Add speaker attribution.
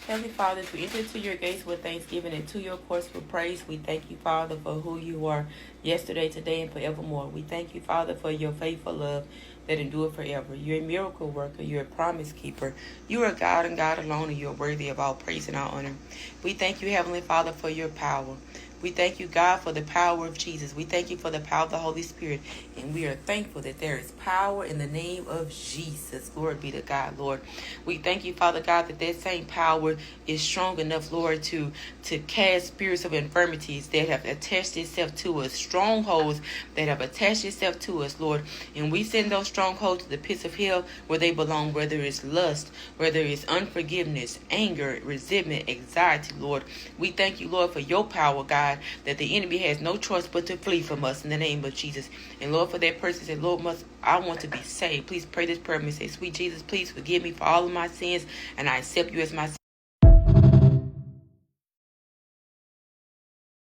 Speaker 1: Heavenly Father, as we enter into your gates with thanksgiving and to your courts with praise, we thank you, Father, for who you are yesterday, today, and forevermore. We thank you, Father, for your faithful love that endure forever. You're a miracle worker. You're a promise keeper. You are God and God alone, and you're worthy of all praise and all honor. We thank you, Heavenly Father, for your power. We thank you, God, for the power of Jesus. We thank you for the power of the Holy Spirit. And we are thankful that there is power in the name of Jesus. Lord be to God, Lord. We thank you, Father God, that that same power is strong enough, Lord, to cast spirits of infirmities that have attached itself to us, strongholds that have attached itself to us, Lord. And we send those strongholds to the pits of hell where they belong, whether it's lust, whether it's unforgiveness, anger, resentment, anxiety, Lord. We thank you, Lord, for your power, God, that the enemy has no choice but to flee from us in the name of Jesus. And Lord, for that person said, Lord, I want to be saved. Please pray this prayer and say, sweet Jesus, please forgive me for all of my sins, and I accept you as my